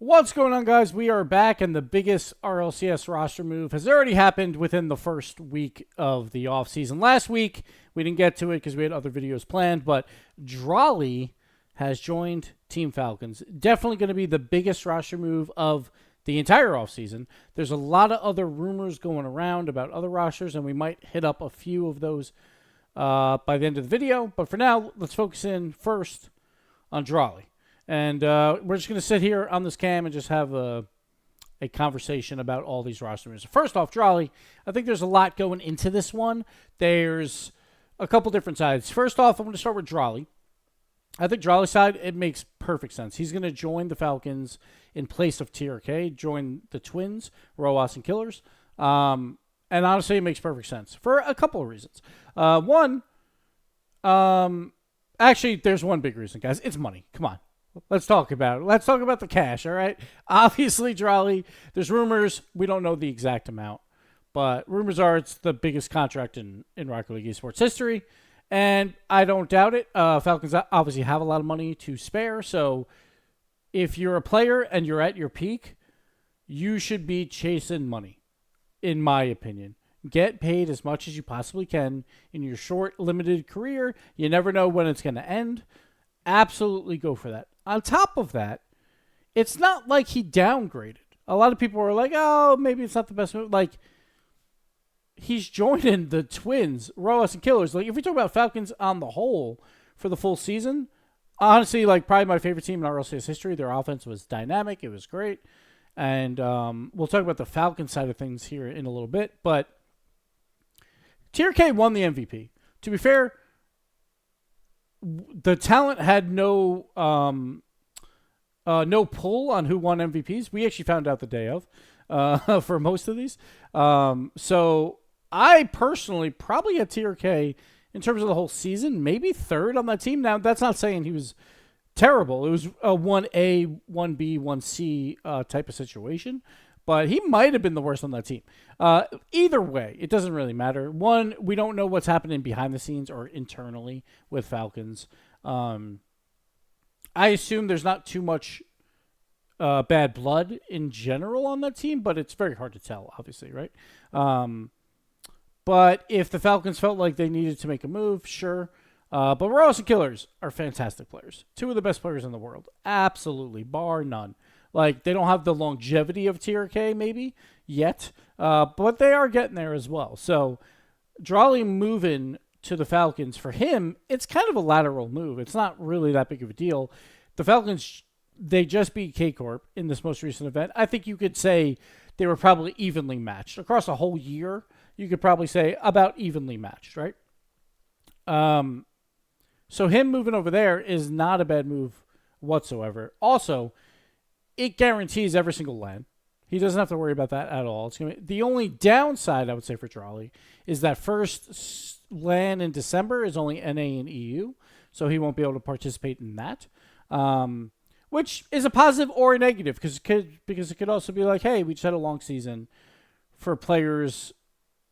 What's going on, guys? We are back, and the biggest RLCS roster move has already happened within the first week of the offseason. Last week, we didn't get to it because we had other videos planned, but Drawley has joined Team Falcons. Definitely going to be the biggest roster move of the entire offseason. There's a lot of other rumors going around about other rosters, and we might hit up a few of those by the end of the video. But for now, let's focus in first on Drawley. And we're just going to sit here on this cam and just have a conversation about all these roster moves. First off, Drawley, I think there's a lot going into this one. There's a couple different sides. First off, I'm going to start with Drawley. I think Drawley's side, it makes perfect sense. He's going to join the Falcons in place of TRK, join the Twins, Roas and Killers. And honestly, it makes perfect sense for a couple of reasons. One, actually, there's one big reason, guys. It's money. Come on. Let's talk about it. Let's talk about the cash, all right? Obviously, Drawley, there's rumors. We don't know the exact amount, but rumors are it's the biggest contract in Rocket League esports history, and I don't doubt it. Falcons obviously have a lot of money to spare, so if you're a player and you're at your peak, you should be chasing money, in my opinion. Get paid as much as you possibly can in your short, limited career. You never know when it's going to end. Absolutely go for that. On top of that, it's not like he downgraded. A lot of people are like, oh, maybe it's not the best move. Like, he's joining the Twins, Roas and Killers. Like, if we talk about Falcons on the whole for the full season, honestly, like, probably my favorite team in RLCS history. Their offense was dynamic. It was great. And we'll talk about the Falcons side of things here in a little bit. But TRK won the MVP. To be fair, the talent had no pull on who won MVPs. We actually found out the day of for most of these. So I personally probably had TRK in terms of the whole season, maybe third on that team. Now, that's not saying he was terrible. It was a 1A, 1B, 1C type of situation. But he might have been the worst on that team. Either way, it doesn't really matter. One, we don't know what's happening behind the scenes or internally with Falcons. I assume there's not too much bad blood in general on that team, but it's very hard to tell, obviously, right? But if the Falcons felt like they needed to make a move, sure. But Roas and Killers are fantastic players. Two of the best players in the world. Absolutely, bar none. Like, they don't have the longevity of TRK, maybe, yet. But they are getting there as well. So, Drawley moving to the Falcons, for him, it's kind of a lateral move. It's not really that big of a deal. The Falcons, they just beat K-Corp in this most recent event. I think you could say they were probably evenly matched. Across a whole year, you could probably say about evenly matched, right? So, him moving over there is not a bad move whatsoever. Also, it guarantees every single LAN. He doesn't have to worry about that at all. It's gonna be, the only downside, I would say, for Drawley is that first LAN in December is only NA and EU, so he won't be able to participate in that, which is a positive or a negative because it could also be like, hey, we just had a long season for players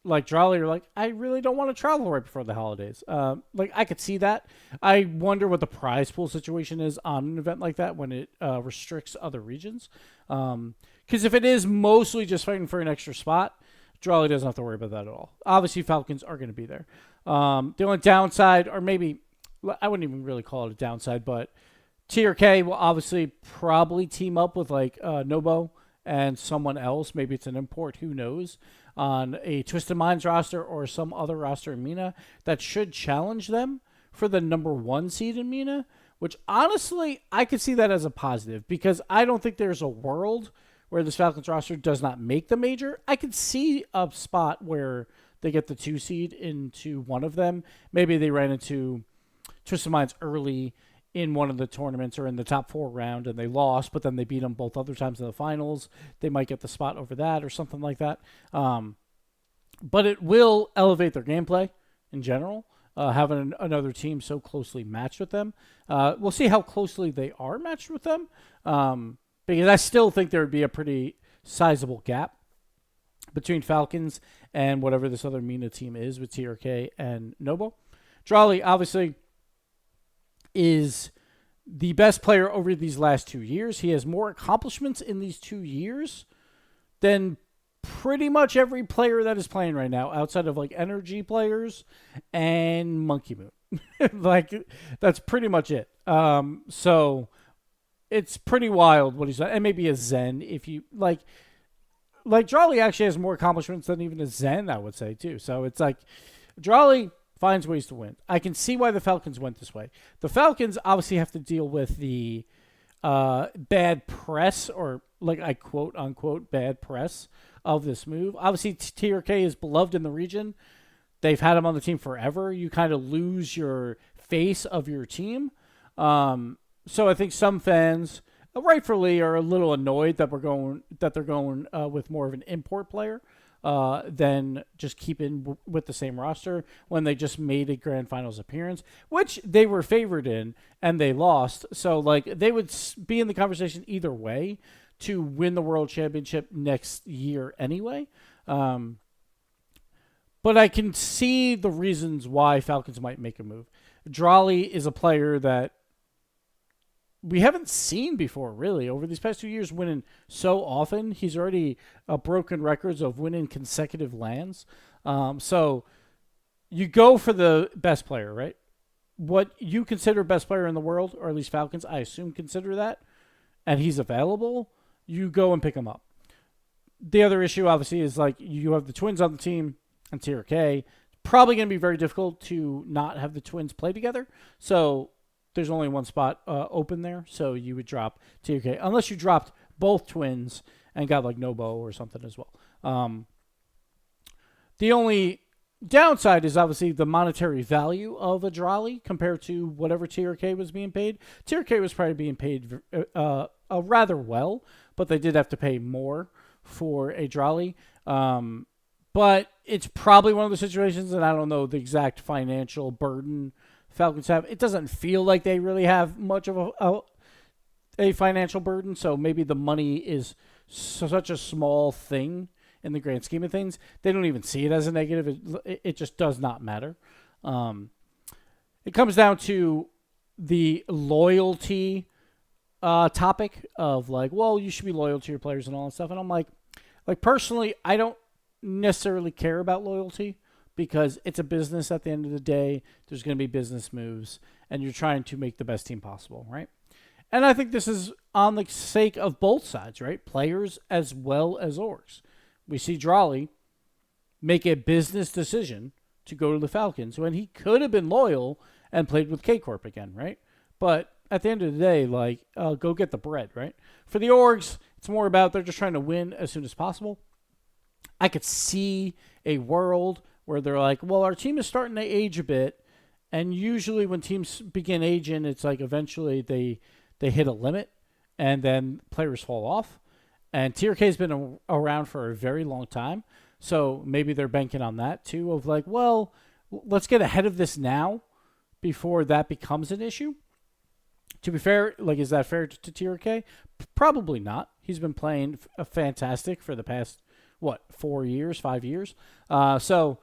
like Drawley are like, I really don't want to travel right before the holidays. Like, I could see that. I wonder what the prize pool situation is on an event like that when it restricts other regions. Because if it is mostly just fighting for an extra spot, Drawley doesn't have to worry about that at all. Obviously, Falcons are going to be there. The only downside, or maybe, I wouldn't even really call it a downside, but TRK will obviously probably team up with, like, Nobo and someone else. Maybe it's an import, who knows, on a Twisted Minds roster or some other roster in MENA that should challenge them for the number 1 seed in MENA, which honestly, I could see that as a positive because I don't think there's a world where this Falcons roster does not make the major. I could see a spot where they get the 2 seed into one of them. Maybe they ran into Twisted Minds early in one of the tournaments or in the top 4 round and they lost, but then they beat them both other times in the finals. They might get the spot over that or something like that. But it will elevate their gameplay in general, having another team so closely matched with them. We'll see how closely they are matched with them, because I still think there would be a pretty sizable gap between Falcons and whatever this other MENA team is with TRK and Nobo. Drawley, obviously, is the best player over these last 2 years. He has more accomplishments in these 2 years than pretty much every player that is playing right now, outside of like energy players and Monkey Moon. Like, that's pretty much it. So it's pretty wild what he's done. And maybe a Zen, if you like. Like, Drawley actually has more accomplishments than even a Zen, I would say, too. So it's like, Drawley finds ways to win. I can see why the Falcons went this way. The Falcons obviously have to deal with the bad press, or like I quote unquote bad press of this move. Obviously, TRK is beloved in the region. They've had him on the team forever. You kind of lose your face of your team. So I think some fans, rightfully, are a little annoyed that they're going with more of an import player than just keeping with the same roster when they just made a grand finals appearance, which they were favored in and they lost. So like, they would be in the conversation either way to win the world championship next year anyway. But I can see the reasons why Falcons might make a move. Drawley is a player that we haven't seen before, really, over these past 2 years, winning so often. He's already broken records of winning consecutive lands. So you go for the best player, right? What you consider best player in the world, or at least Falcons, I assume, consider that, and he's available, you go and pick him up. The other issue, obviously, is like, you have the Twins on the team and TRK. Probably going to be very difficult to not have the Twins play together. So there's only one spot open there, so you would drop TRK. Unless you dropped both Twins and got like Nobo or something as well. The only downside is obviously the monetary value of a Drawley compared to whatever TRK was being paid. TRK was probably being paid rather well, but they did have to pay more for a Drawley. But it's probably one of the situations, and I don't know the exact financial burden Falcons have. It doesn't feel like they really have much of a financial burden, so maybe the money is such a small thing in the grand scheme of things. They don't even see it as a negative. It just does not matter. It comes down to the loyalty topic of like, well, you should be loyal to your players and all that stuff. And I'm like personally, I don't necessarily care about loyalty, because it's a business at the end of the day. There's going to be business moves, and you're trying to make the best team possible, right? And I think this is on the sake of both sides, right? Players as well as orgs. We see Drawley make a business decision to go to the Falcons when he could have been loyal and played with K-Corp again, right? But at the end of the day, like, go get the bread, right? For the orgs, it's more about they're just trying to win as soon as possible. I could see a world where they're like, well, our team is starting to age a bit, and usually when teams begin aging, it's like eventually they hit a limit, and then players fall off. And TRK has been around for a very long time, so maybe they're banking on that too, of like, well, let's get ahead of this now before that becomes an issue. To be fair, like, is that fair to TRK? Probably not. He's been playing fantastic for the past, 5 years? So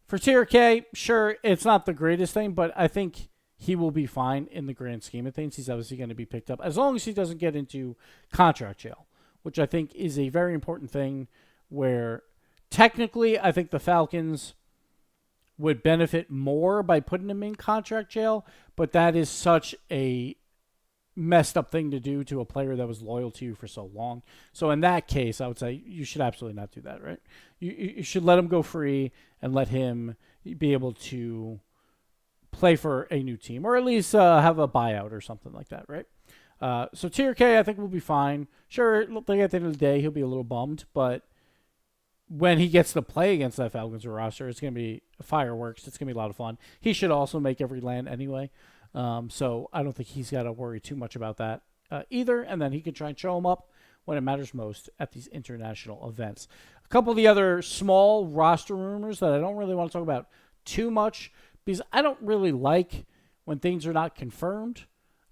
for TRK, sure, it's not the greatest thing, but I think he will be fine in the grand scheme of things. He's obviously going to be picked up as long as he doesn't get into contract jail, which I think is a very important thing, where technically I think the Falcons would benefit more by putting him in contract jail, but that is such a messed up thing to do to a player that was loyal to you for so long. So in that case, I would say you should absolutely not do that, right? You should let him go free and let him be able to play for a new team, or at least have a buyout or something like that, right? So TRK, I think, will be fine. Sure, like at the end of the day, he'll be a little bummed, but when he gets to play against that Falcons roster, it's going to be fireworks. It's going to be a lot of fun. He should also make every land anyway. So I don't think he's got to worry too much about that either. And then he can try and show him up when it matters most at these international events. A couple of the other small roster rumors that I don't really want to talk about too much, because I don't really like when things are not confirmed.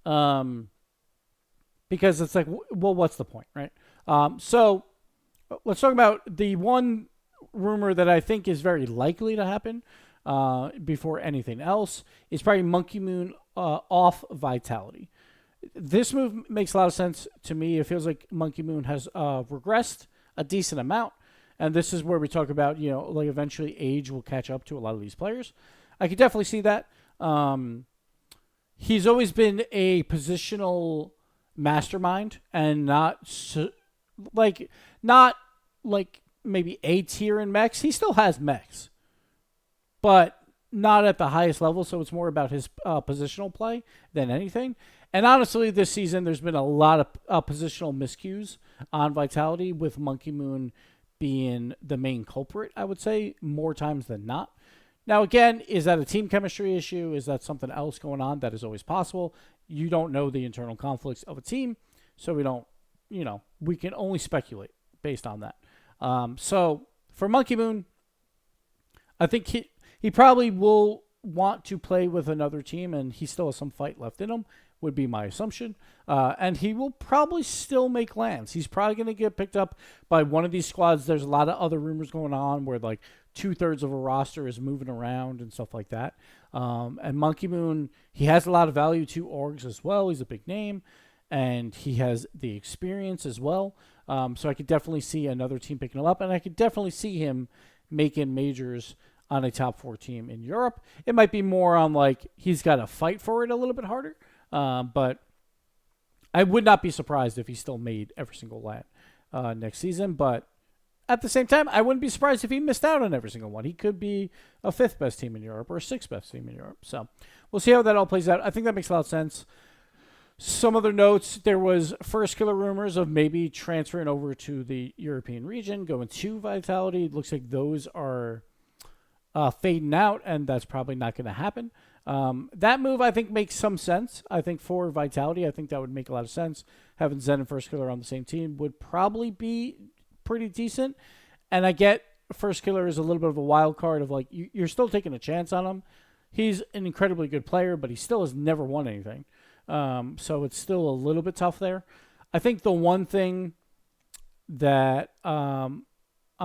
Because it's like, well, what's the point, right? So let's talk about the one rumor that I think is very likely to happen before anything else is probably Monkey Moon off Vitality. This move makes a lot of sense to me. It feels like Monkey Moon has regressed a decent amount. And this is where we talk about, like eventually age will catch up to a lot of these players. I could definitely see that. He's always been a positional mastermind and not like maybe A tier in mechs. He still has mechs, but not at the highest level. So it's more about his positional play than anything. And honestly, this season there's been a lot of positional miscues on Vitality, with Monkey Moon being the main culprit, I would say, more times than not. Now, again, is that a team chemistry issue? Is that something else going on? That is always possible. You don't know the internal conflicts of a team, so we don't, we can only speculate based on that. So for Monkey Moon, I think he probably will want to play with another team, and he still has some fight left in him, would be my assumption. And he will probably still make lands. He's probably going to get picked up by one of these squads. There's a lot of other rumors going on where like 2/3 of a roster is moving around and stuff like that. And Monkey Moon, he has a lot of value to orgs as well. He's a big name, and he has the experience as well. So I could definitely see another team picking him up, and I could definitely see him making majors on a top 4 team in Europe. It might be more on like he's got to fight for it a little bit harder. But I would not be surprised if he still made every single land next season. But at the same time, I wouldn't be surprised if he missed out on every single one. He could be a 5th best team in Europe or a 6th best team in Europe. So we'll see how that all plays out. I think that makes a lot of sense. Some other notes, there was first killer rumors of maybe transferring over to the European region, going to Vitality. It looks like those are fading out, and that's probably not going to happen. That move, I think, makes some sense. I think for Vitality, I think that would make a lot of sense. Having Zen and First Killer on the same team would probably be pretty decent. And I get First Killer is a little bit of a wild card of like, you're still taking a chance on him. He's an incredibly good player, but he still has never won anything. So it's still a little bit tough there. I think the one thing that I'm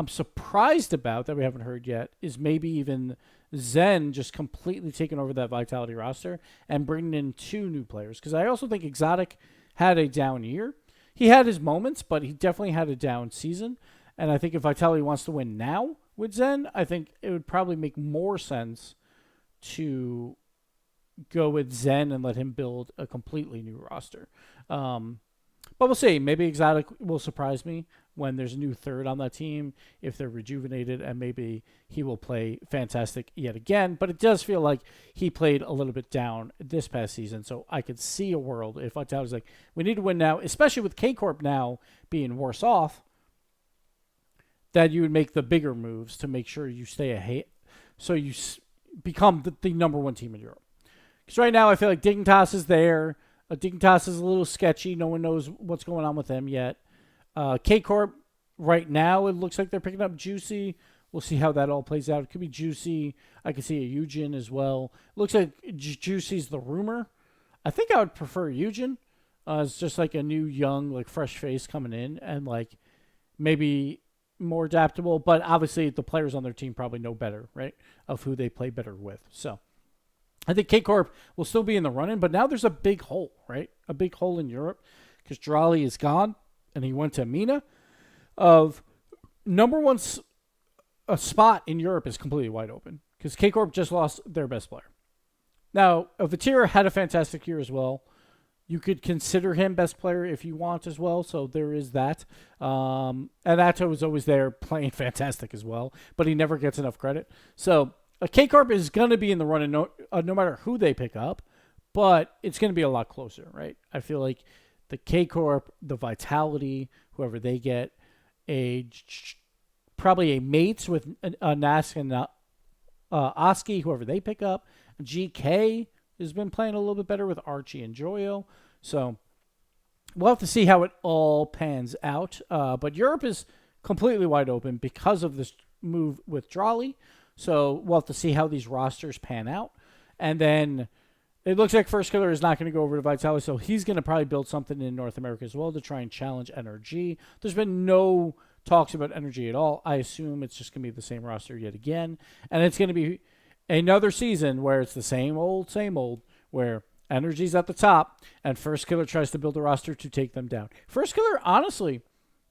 surprised about that we haven't heard yet is maybe even Zen just completely taking over that Vitality roster and bringing in 2 new players. Because I also think Exotic had a down year. He had his moments, but he definitely had a down season. And I think if Vitality wants to win now with Zen, I think it would probably make more sense to go with Zen and let him build a completely new roster. But we'll see. Maybe Exotic will surprise me when there's a new third on that team, if they're rejuvenated, and maybe he will play fantastic yet again. But it does feel like he played a little bit down this past season, so I could see a world if Vitality's like, we need to win now, especially with K-Corp now being worse off, that you would make the bigger moves to make sure you stay ahead, so you become the number 1 team in Europe. Because right now I feel like Dignitas is there. Dignitas is a little sketchy. No one knows what's going on with them yet. K-Corp, right now, it looks like they're picking up Juicy. We'll see how that all plays out. It could be Juicy. I could see a Eugen as well. Looks like Juicy's the rumor. I think I would prefer Eugen. It's just like a new, young, like fresh face coming in and like maybe more adaptable. But obviously, the players on their team probably know better, right, of who they play better with. So I think K-Corp will still be in the running, but now there's a big hole, right? A big hole in Europe because Drawley is gone. And he went to Mina. Of number 1 a spot in Europe is completely wide open because K-Corp just lost their best player. Now, Vatira had a fantastic year as well. You could consider him best player if you want as well, so there is that. And Atto is always there playing fantastic as well, but he never gets enough credit. So K-Corp is going to be in the running no matter who they pick up, but it's going to be a lot closer, right? I feel like the K-Corp, the Vitality, whoever they get, probably a mates with Nask and Oski, whoever they pick up. GK has been playing a little bit better with Archie and Joyo. So we'll have to see how it all pans out. But Europe is completely wide open because of this move with Drawley. So we'll have to see how these rosters pan out. And then it looks like First Killer is not going to go over to Vitality, so he's going to probably build something in North America as well to try and challenge NRG. There's been no talks about NRG at all. I assume it's just going to be the same roster yet again. And it's going to be another season where it's the same old, where Energy's at the top, and First Killer tries to build a roster to take them down. First Killer, honestly,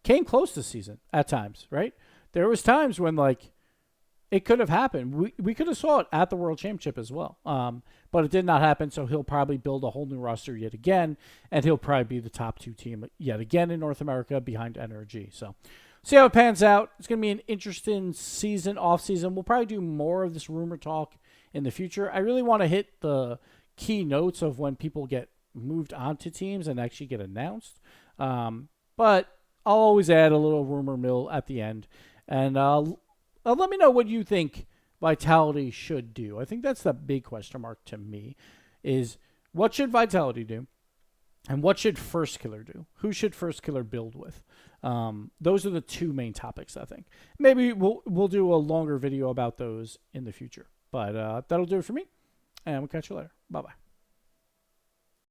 came close this season at times, right? There was times when, like, it could have happened. We could have saw it at the World Championship as well. But it did not happen, so he'll probably build a whole new roster yet again, and he'll probably be the top 2 team yet again in North America behind NRG. So see how it pans out. It's going to be an interesting season, off-season. We'll probably do more of this rumor talk in the future. I really want to hit the key notes of when people get moved onto teams and actually get announced. But I'll always add a little rumor mill at the end. And let me know what you think Vitality should do. I think that's the big question mark to me, is what should Vitality do? And what should First Killer do? Who should First Killer build with? Those are the 2 main topics, I think. Maybe we'll do a longer video about those in the future. But that'll do it for me. And we'll catch you later. Bye-bye.